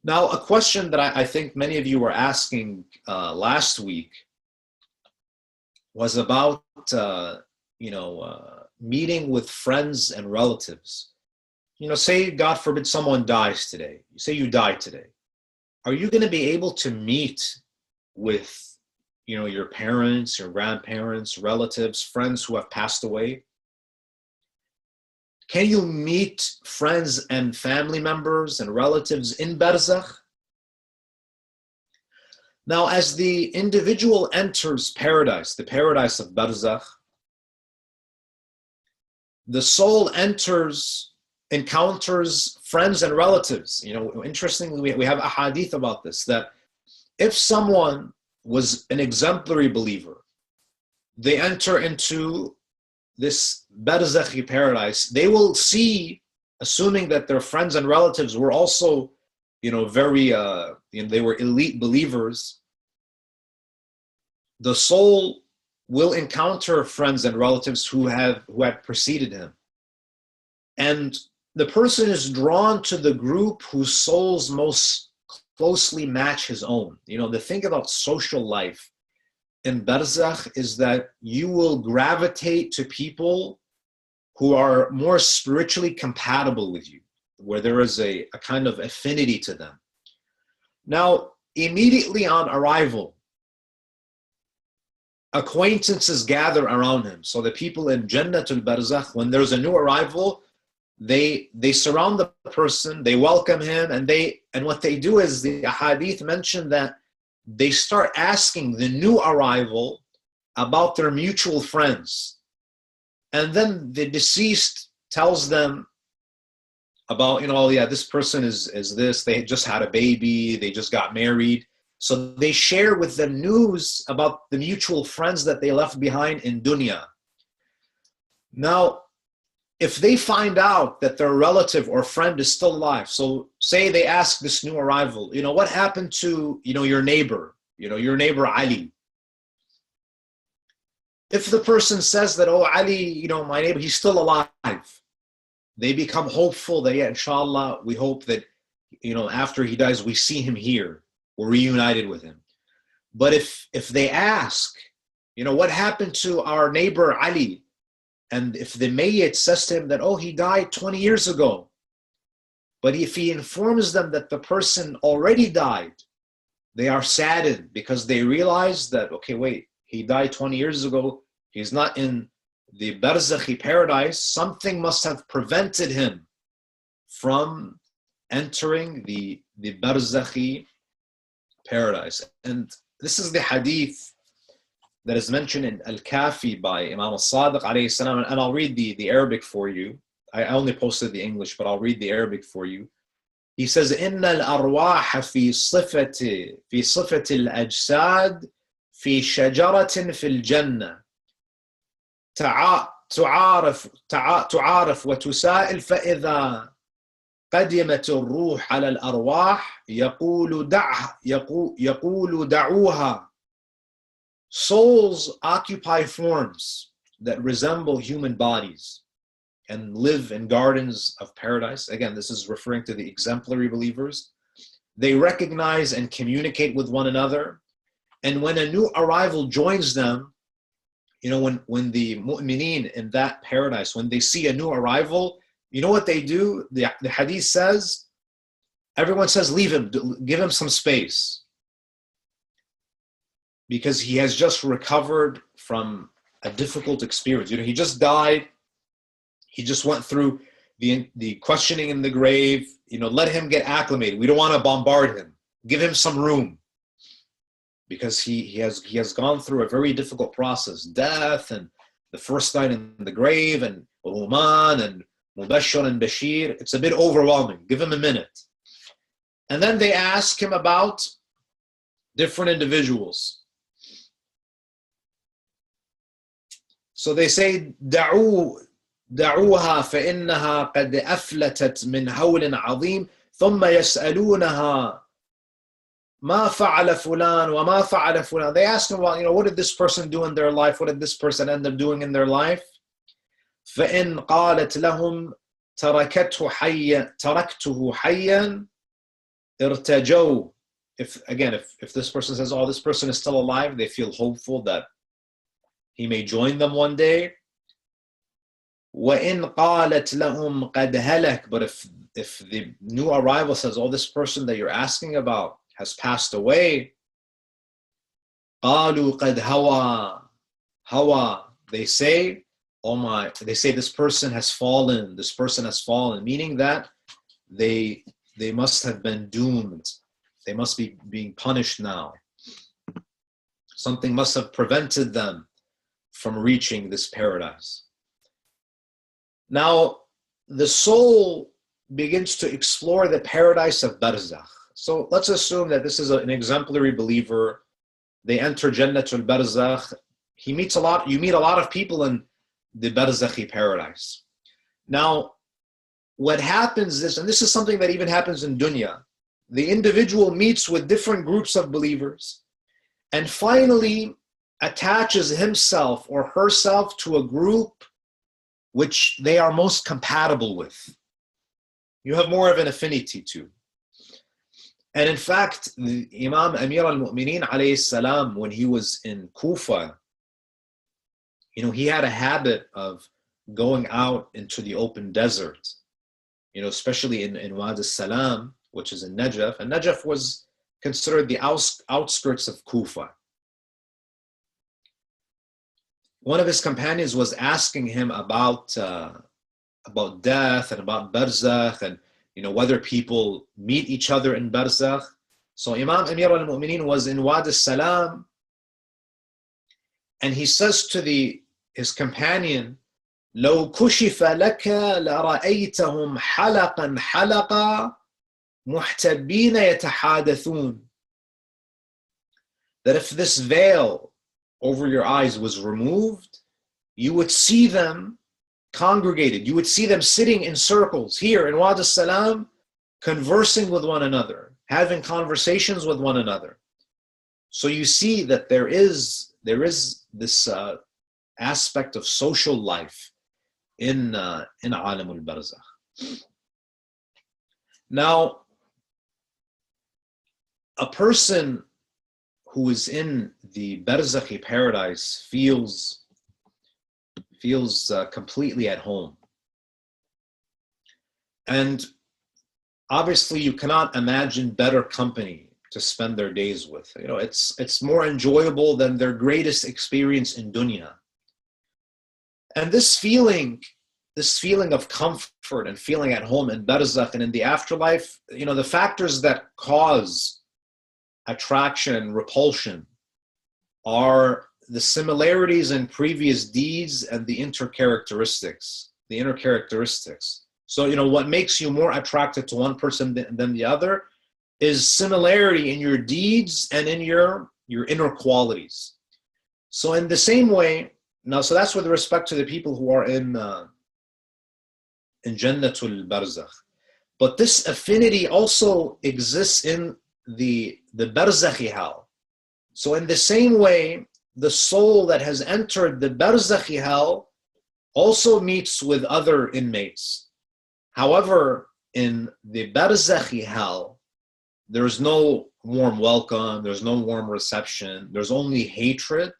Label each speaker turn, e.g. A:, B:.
A: Now, a question that I think many of you were asking last week was about, meeting with friends and relatives. Say, God forbid, someone dies today. Say you die today. Are you going to be able to meet with, your parents, your grandparents, relatives, friends who have passed away? Can you meet friends and family members and relatives in Barzakh? Now, as the individual enters paradise, the paradise of Barzakh, the soul encounters friends and relatives. Interestingly, we have a hadith about this, that if someone was an exemplary believer, they enter into this Barzakhi paradise, they will see, assuming that their friends and relatives were also, very, they were elite believers, the soul will encounter friends and relatives who had preceded him. And the person is drawn to the group whose souls most closely match his own. The thing about social life in Barzakh is that you will gravitate to people who are more spiritually compatible with you, where there is a kind of affinity to them. Now, immediately on arrival, acquaintances gather around him. So the people in Jannatul Barzakh, when there's a new arrival, they surround the person, they welcome him, and what they do is, the hadith mentioned that they start asking the new arrival about their mutual friends. And then the deceased tells them about, this person is this, they just had a baby, they just got married. So they share with them news about the mutual friends that they left behind in dunya. Now, if they find out that their relative or friend is still alive, so say they ask this new arrival, what happened to, your neighbor, your neighbor Ali? If the person says that, oh, Ali, my neighbor, he's still alive, they become hopeful that, yeah, inshallah, we hope that, after he dies, we see him here, we're reunited with him. But if they ask, what happened to our neighbor Ali? And if the mayyit says to him that, oh, he died 20 years ago, but if he informs them that the person already died, they are saddened because they realize that, okay, wait, he died 20 years ago, he's not in the Barzakhi paradise, something must have prevented him from entering the Barzakhi paradise. And this is the hadith that is mentioned in Al-Kafi by Imam al-Sadiq alayhi salam, and I'll read the Arabic for you. I only posted the English, but I'll read the Arabic for you. He says, إِنَّ الْأَرْوَاحَ فِي صِفَةِ الْأَجْسَادِ فِي شَجَرَةٍ فِي الْجَنَّةِ تعارف وتسائل فإذا قدمت الروح على الأرواح يقول دعوها. Souls occupy forms that resemble human bodies and live in gardens of paradise. Again, this is referring to the exemplary believers. They recognize and communicate with one another. And when a new arrival joins them, when the mu'mineen in that paradise, when they see a new arrival, what they do? The hadith says, everyone says, leave him, give him some space, because he has just recovered from a difficult experience. He just died. He just went through the questioning in the grave. Let him get acclimated. We don't want to bombard him. Give him some room, because he has gone through a very difficult process, death and the first night in the grave and Uman and Mubashir and Bashir. It's a bit overwhelming. Give him a minute. And then they ask him about different individuals. So they say, دعوها فإنها قد أفلتت من هول عظيم ثم يسألونها ما فعل فلان وما فعل فلان. They ask him, well, what did this person do in their life? What did this person end up doing in their life? فإن قالت لهم تركته حيا irtajau. If this person says, oh, this person is still alive, they feel hopeful that he may join them one day. وَإِنْ قَالَتْ لَهُمْ قَدْ هَلَكَ. But if the new arrival says, oh, this person that you're asking about has passed away, قَالُوا قَدْ هَوَى. They say, this person has fallen, meaning that they must have been doomed. They must be being punished now. Something must have prevented them from reaching this paradise. Now, the soul begins to explore the paradise of Barzakh. So let's assume that this is an exemplary believer. They enter Jannatul Barzakh. You meet a lot of people in the Barzakhi paradise. Now, what happens is, and this is something that even happens in dunya, the individual meets with different groups of believers and finally attaches himself or herself to a group which they are most compatible with. You have more of an affinity to. And in fact, the Imam Amir al-Mu'mineen alayhi salam, when he was in Kufa, he had a habit of going out into the open desert, especially in Wadi Salam, which is in Najaf. And Najaf was considered the outskirts of Kufa. One of his companions was asking him about death and about Barzakh and whether people meet each other in Barzakh. So Imam Amir al-Mu'mineen was in Wadi Salam, and he says to his companion, لو كشف لك لرأيتهم حلقا حلقا محتبين يتحادثون. That if this veil over your eyes was removed, you would see them congregated. You would see them sitting in circles here in Wadi Salam, conversing with one another, having conversations with one another. So you see that there is this aspect of social life in Alamul Barzakh. Now, a person who is in the Barzakhi paradise feels completely at home. And obviously you cannot imagine better company to spend their days with. It's more enjoyable than their greatest experience in dunya. And this feeling of comfort and feeling at home in Barzakh and in the afterlife, the factors that cause attraction and repulsion are the similarities in previous deeds and the inner characteristics. So, what makes you more attracted to one person than the other is similarity in your deeds and in your inner qualities. So in the same way, so that's with respect to the people who are in Jannatul Barzakh. But this affinity also exists in the Barzakhi hell. So in the same way, the soul that has entered the Barzakhi hell also meets with other inmates. However, in the Barzakhi hell, there's no warm welcome, there's no warm reception, there's only hatred